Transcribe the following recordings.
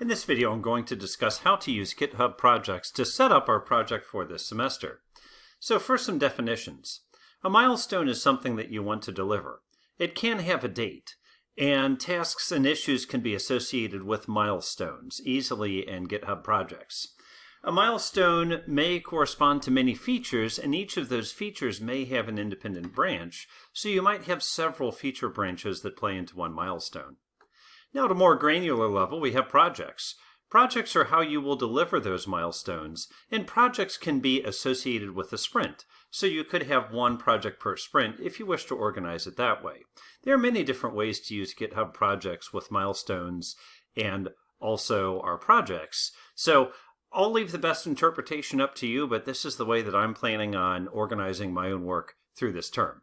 In this video, I'm going to discuss how to use GitHub projects to set up our project for this semester. So first, some definitions. A milestone is something that you want to deliver. It can have a date, and tasks and issues can be associated with milestones easily in GitHub projects. A milestone may correspond to many features, and each of those features may have an independent branch, so you might have several feature branches that play into one milestone. Now, at a more granular level, we have projects. Projects are how you will deliver those milestones, and projects can be associated with a sprint. So you could have one project per sprint if you wish to organize it that way. There are many different ways to use GitHub projects with milestones and also our projects. So I'll leave the best interpretation up to you, but this is the way that I'm planning on organizing my own work through this term.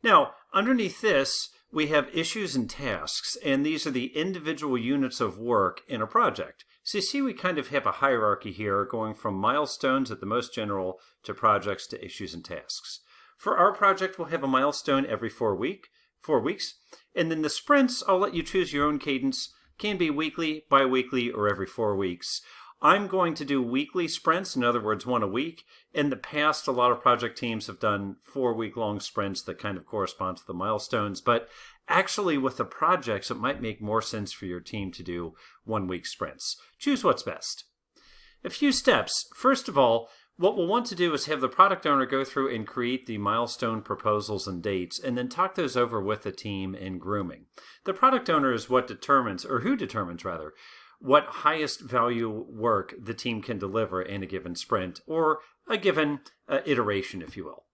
Now, underneath this, we have issues and tasks, and these are the individual units of work in a project. So you see we kind of have a hierarchy here going from milestones at the most general to projects to issues and tasks. For our project, we'll have a milestone every 4 weeks, and then the sprints, I'll let you choose your own cadence, can be weekly, bi-weekly, or every 4 weeks. I'm going to do weekly sprints, in other words, one a week. In the past, a lot of project teams have done 4-week-long sprints that kind of correspond to the milestones, but actually with the projects, it might make more sense for your team to do 1-week sprints. Choose what's best. A few steps. First of all, what we'll want to do is have the product owner go through and create the milestone proposals and dates, and then talk those over with the team in grooming. The product owner is what determines, or who determines rather, what highest value work the team can deliver in a given sprint, or a given iteration, if you will.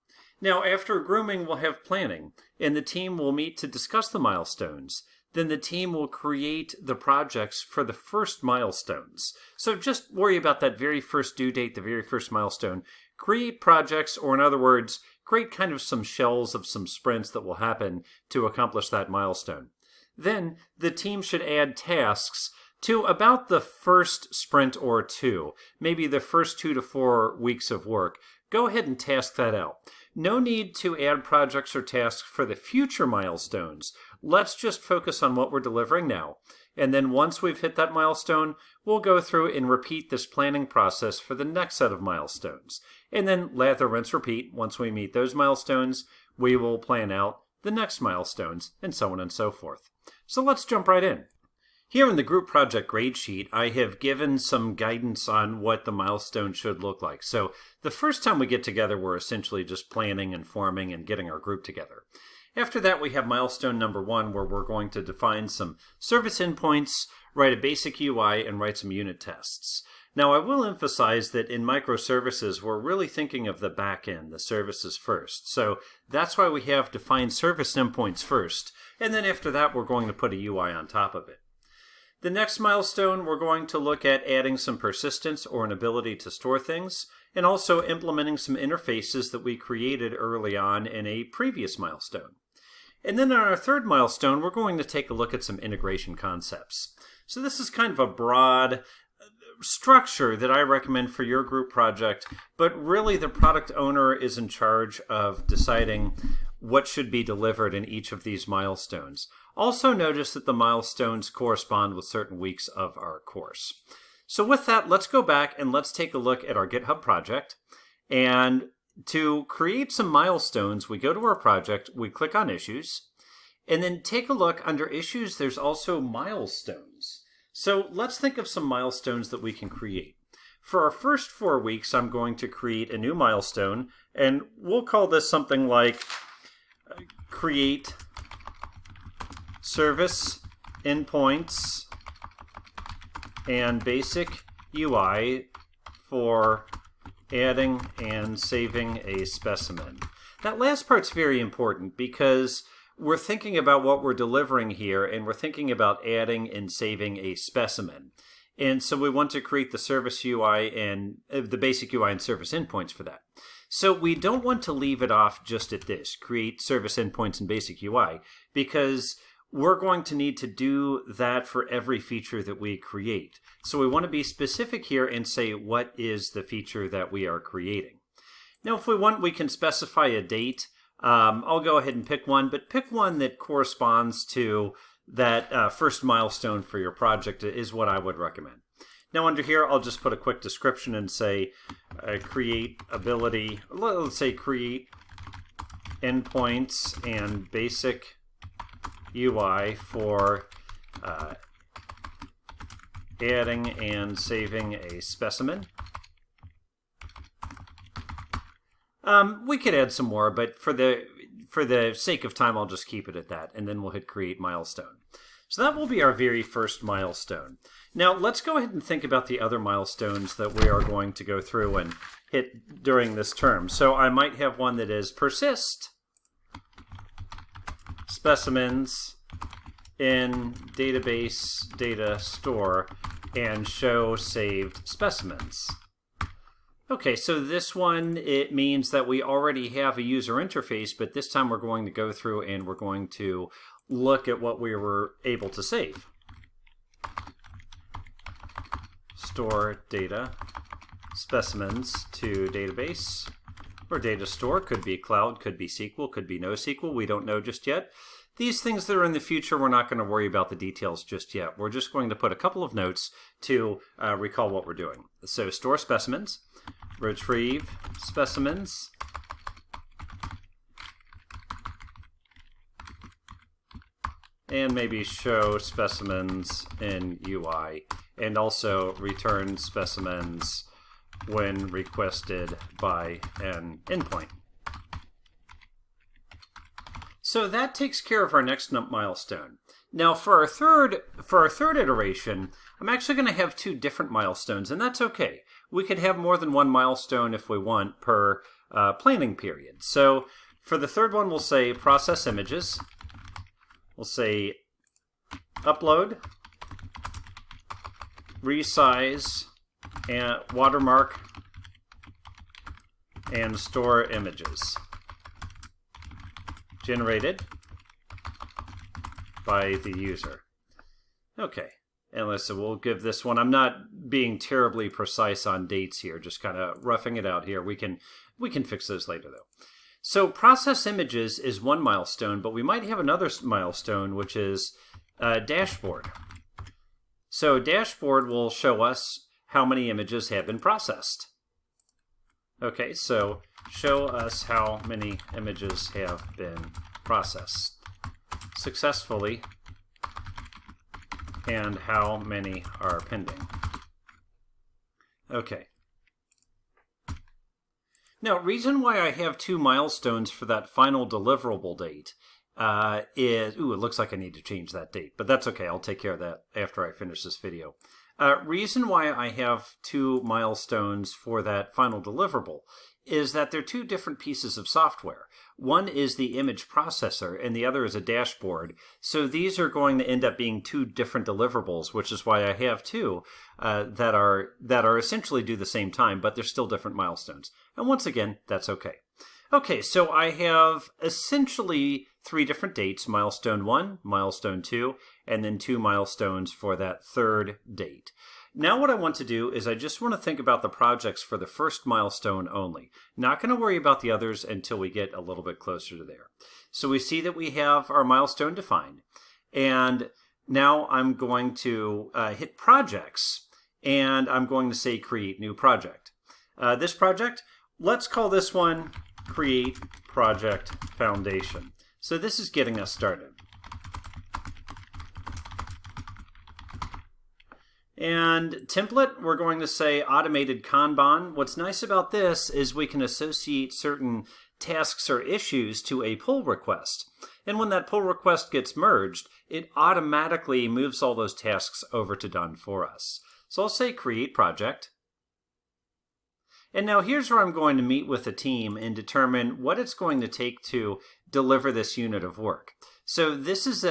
Now, after grooming, we'll have planning, and the team will meet to discuss the milestones. Then the team will create the projects for the first milestones. So just worry about that very first due date, the very first milestone. Create projects, or in other words, create kind of some shells of some sprints that will happen to accomplish that milestone. Then the team should add tasks to about the first sprint or two, maybe the first 2 to 4 weeks of work. Go ahead and task that out. No need to add projects or tasks for the future milestones. Let's just focus on what we're delivering now. And then once we've hit that milestone, we'll go through and repeat this planning process for the next set of milestones. And then lather, rinse, repeat. Once we meet those milestones, we will plan out the next milestones, and so on and so forth. So let's jump right in. Here in the group project grade sheet, I have given some guidance on what the milestone should look like. So the first time we get together, we're essentially just planning and forming and getting our group together. After that, we have milestone number 1, where we're going to define some service endpoints, write a basic UI, and write some unit tests. Now, I will emphasize that in microservices, we're really thinking of the back end, the services first. So that's why we have defined service endpoints first. And then after that, we're going to put a UI on top of it. The next milestone, we're going to look at adding some persistence or an ability to store things, and also implementing some interfaces that we created early on in a previous milestone. And then on our third milestone, we're going to take a look at some integration concepts. So this is kind of a broad structure that I recommend for your group project, but really the product owner is in charge of deciding what should be delivered in each of these milestones. Also notice that the milestones correspond with certain weeks of our course. So with that, let's go back and let's take a look at our GitHub project. And to create some milestones, we go to our project, we click on Issues, and then take a look under Issues, there's also Milestones. So let's think of some milestones that we can create. For our first 4 weeks, I'm going to create a new milestone, and we'll call this something like create service endpoints and basic UI for adding and saving a specimen. That last part's very important because we're thinking about what we're delivering here, and we're thinking about adding and saving a specimen. And so we want to create the service UI and the basic UI and service endpoints for that. So we don't want to leave it off just at this, create service endpoints and basic UI, because we're going to need to do that for every feature that we create. So we want to be specific here and say what is the feature that we are creating. Now if we want, we can specify a date. I'll go ahead and pick one, but pick one that corresponds to that first milestone for your project is what I would recommend. Now under here, I'll just put a quick description and say create ability, let's say create endpoints and basic UI for adding and saving a specimen. We could add some more, but for the sake of time, I'll just keep it at that, and then we'll hit create milestone. So that will be our very first milestone. Now let's go ahead and think about the other milestones that we are going to go through and hit during this term. So I might have one that is persist specimens in database data store and show saved specimens. Okay, so this one, it means that we already have a user interface, but this time we're going to go through and we're going to look at what we were able to save. Store data specimens to database or data store. Could be cloud, could be SQL, could be NoSQL. We don't know just yet. These things that are in the future, we're not going to worry about the details just yet. We're just going to put a couple of notes to recall what we're doing. So store specimens, retrieve specimens, and maybe show specimens in UI, and also return specimens when requested by an endpoint. So that takes care of our next milestone. Now for our third iteration, I'm actually going to have two different milestones, and that's okay. We could have more than one milestone if we want per planning period. So for the third one, we'll say process images. We'll say upload, resize, and watermark, and store images generated by the user. Okay, and listen, we'll give this one, I'm not being terribly precise on dates here, just kind of roughing it out here. We can fix those later though. So process images is one milestone, but we might have another milestone, which is dashboard. So dashboard will show us how many images have been processed. Okay, so show us how many images have been processed successfully and how many are pending. Okay. Now, reason why I have two milestones for that final deliverable date is, it looks like I need to change that date, but that's okay. I'll take care of that after I finish this video. Reason why I have two milestones for that final deliverable is that they're two different pieces of software. One is the image processor and the other is a dashboard. So these are going to end up being two different deliverables, which is why I have two that are essentially due the same time, but they're still different milestones. And once again, that's okay. Okay, so I have essentially three different dates, milestone 1, milestone 2, and then two milestones for that third date. Now what I want to do is I just want to think about the projects for the first milestone only. Not going to worry about the others until we get a little bit closer to there. So we see that we have our milestone defined. And now I'm going to hit projects, and I'm going to say create new project. This project, let's call this one create project foundation. So this is getting us started. And template, we're going to say automated Kanban. What's nice about this is we can associate certain tasks or issues to a pull request. And when that pull request gets merged, it automatically moves all those tasks over to done for us. So I'll say create project. And now here's where I'm going to meet with the team and determine what it's going to take to deliver this unit of work. So this is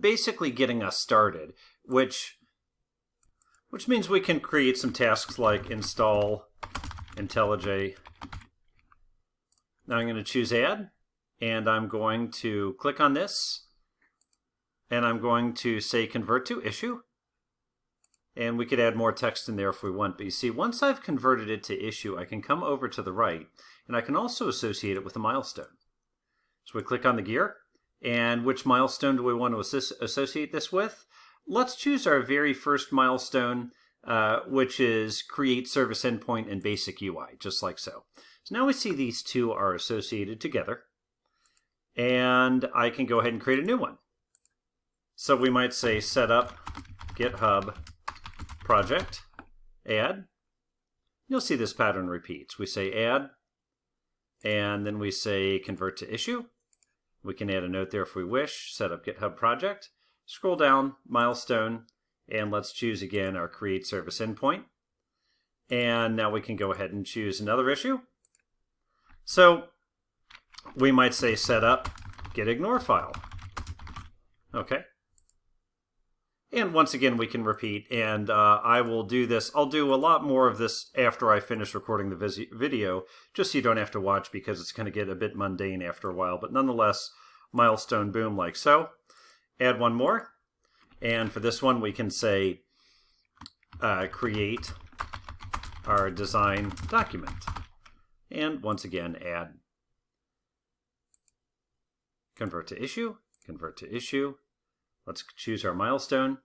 basically getting us started, which means we can create some tasks like install IntelliJ. Now I'm going to choose add, and I'm going to click on this, and I'm going to say convert to issue. And we could add more text in there if we want. But you see, once I've converted it to issue, I can come over to the right, and I can also associate it with a milestone. So we click on the gear, And which milestone do we want to associate this with? Let's choose our very first milestone, which is create service endpoint and basic UI, just like so. So now we see these two are associated together. And I can go ahead and create a new one. So we might say setup GitHub project, add. You'll see this pattern repeats. We say add, and then we say convert to issue. We can add a note there if we wish, set up GitHub project. Scroll down, milestone, and let's choose again our create service endpoint. And now we can go ahead and choose another issue. So we might say set up git ignore file. Okay. And once again, we can repeat, and I will do this. I'll do a lot more of this after I finish recording the video, just so you don't have to watch, because it's going to get a bit mundane after a while. But nonetheless, milestone boom like so. Add one more. And for this one, we can say create our design document. And once again, add. Convert to issue. Convert to issue. Let's choose our milestone.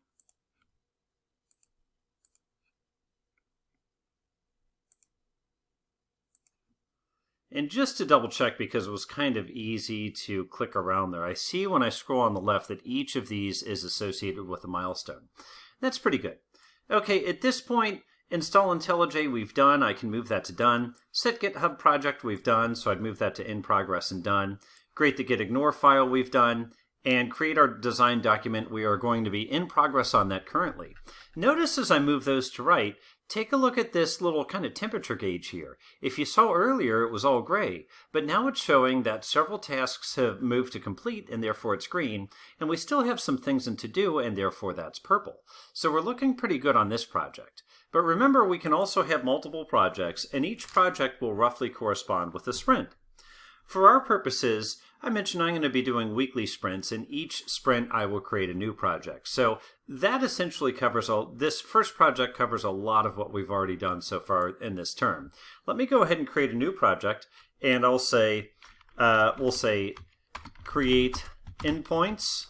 And just to double check, because it was kind of easy to click around there, I see when I scroll on the left that each of these is associated with a milestone. That's pretty good. Okay, at this point, install IntelliJ we've done. I can move that to done. Set GitHub project we've done, so I'd move that to in progress and done. Create the git ignore file we've done. And create our design document. We are going to be in progress on that currently. Notice as I move those to right, take a look at this little kind of temperature gauge here. If you saw earlier, it was all gray, but now it's showing that several tasks have moved to complete, and therefore it's green, and we still have some things in to do, and therefore that's purple. So we're looking pretty good on this project. But remember, we can also have multiple projects, and each project will roughly correspond with a sprint. For our purposes, I mentioned I'm going to be doing weekly sprints, and each sprint I will create a new project. So that essentially covers this first project covers a lot of what we've already done so far in this term. Let me go ahead and create a new project, and I'll say, we'll say create endpoints.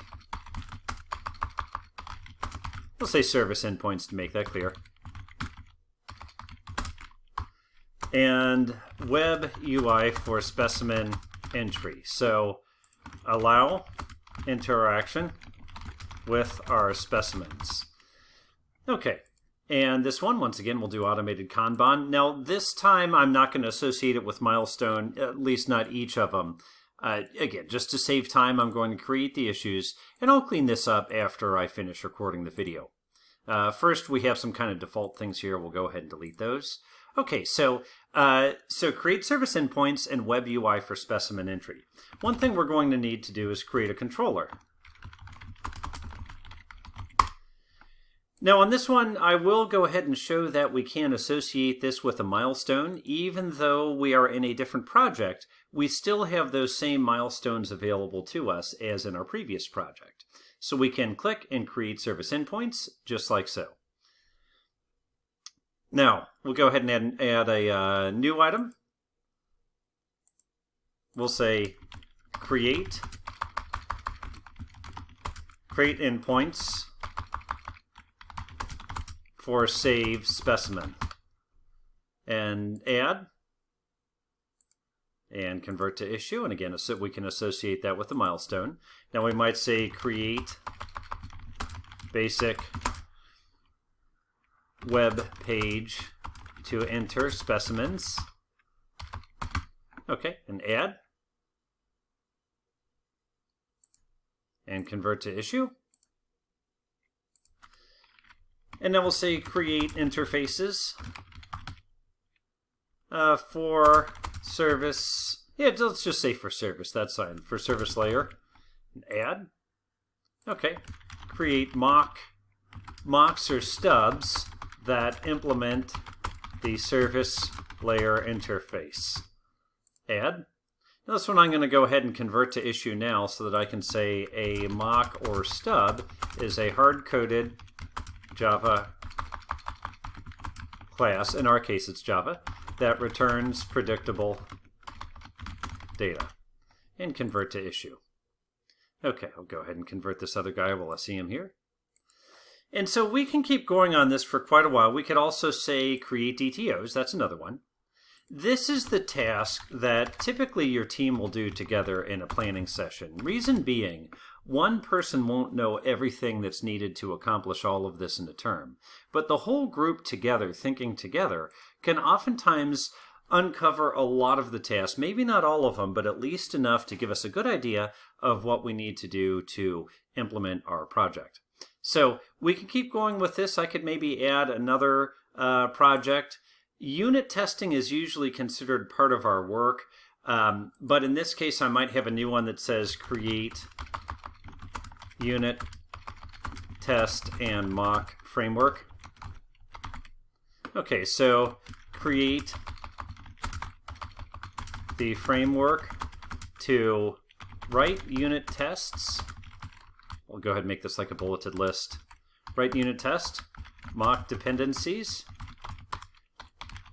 We'll say service endpoints to make that clear. And web UI for specimen entry. So allow interaction with our specimens. Okay, and this one, once again, we'll do automated Kanban. Now, this time I'm not going to associate it with milestone, at least not each of them. Again, just to save time, I'm going to create the issues, and I'll clean this up after I finish recording the video. First, we have some kind of default things here. We'll go ahead and delete those. Okay, so create service endpoints and web UI for specimen entry. One thing we're going to need to do is create a controller. Now on this one, I will go ahead and show that we can associate this with a milestone. Even though we are in a different project, we still have those same milestones available to us as in our previous project. So we can click and create service endpoints just like so. Now, we'll go ahead and add a new item. We'll say create endpoints for save specimen, and add, and convert to issue. And again, we can associate that with the milestone. Now we might say create basic web page to enter specimens. Okay, and add, and convert to issue. And then we'll say create interfaces for service. Yeah, let's just say for service, that's fine. For service layer, and add. Okay, create mocks or stubs that implement the service layer interface. Add. Now this one I'm going to go ahead and convert to issue now so that I can say a mock or stub is a hard-coded Java class, in our case it's Java, that returns predictable data, and convert to issue. Okay, I'll go ahead and convert this other guy while I see him here. And so we can keep going on this for quite a while. We could also say create DTOs. That's another one. This is the task that typically your team will do together in a planning session. Reason being, one person won't know everything that's needed to accomplish all of this in a term. But the whole group together, thinking together, can oftentimes uncover a lot of the tasks, maybe not all of them, but at least enough to give us a good idea of what we need to do to implement our project. So we can keep going with this. I could maybe add another project. Unit testing is usually considered part of our work, but in this case I might have a new one that says create unit test and mock framework. Okay, so create the framework to write unit tests. I'll go ahead and make this like a bulleted list. Write unit test, mock dependencies,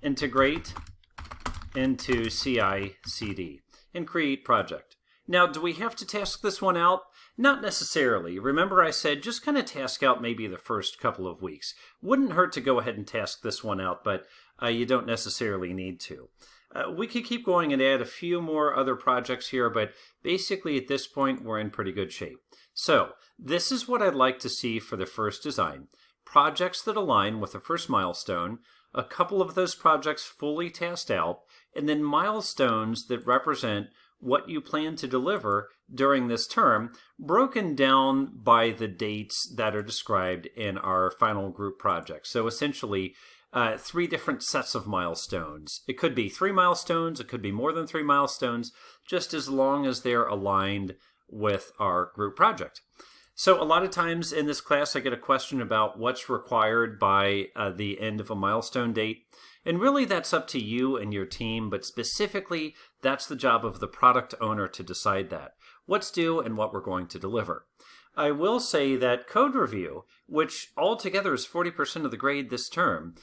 integrate into CI/CD, and create project. Now, do we have to task this one out? Not necessarily. Remember I said just kind of task out maybe the first couple of weeks. Wouldn't hurt to go ahead and task this one out, but you don't necessarily need to. We could keep going and add a few more other projects here, but basically at this point we're in pretty good shape. So this is what I'd like to see for the first design. Projects that align with the first milestone, a couple of those projects fully tasked out, and then milestones that represent what you plan to deliver during this term, broken down by the dates that are described in our final group project. So essentially, 3 different sets of milestones. It could be 3 milestones, it could be more than 3 milestones, just as long as they're aligned with our group project. So a lot of times in this class I get a question about what's required by the end of a milestone date. And really that's up to you and your team, but specifically that's the job of the product owner to decide that. What's due and what we're going to deliver. I will say that code review, which altogether is 40% of the grade this term,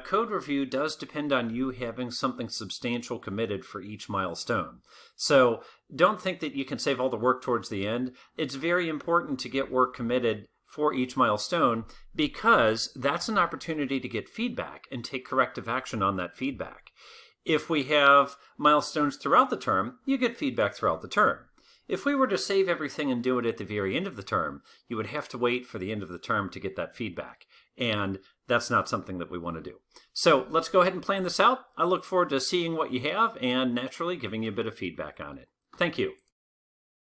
code review does depend on you having something substantial committed for each milestone. So don't think that you can save all the work towards the end. It's very important to get work committed for each milestone because that's an opportunity to get feedback and take corrective action on that feedback. If we have milestones throughout the term, you get feedback throughout the term. If we were to save everything and do it at the very end of the term, you would have to wait for the end of the term to get that feedback. And that's not something that we want to do. So let's go ahead and plan this out. I look forward to seeing what you have and naturally giving you a bit of feedback on it. Thank you.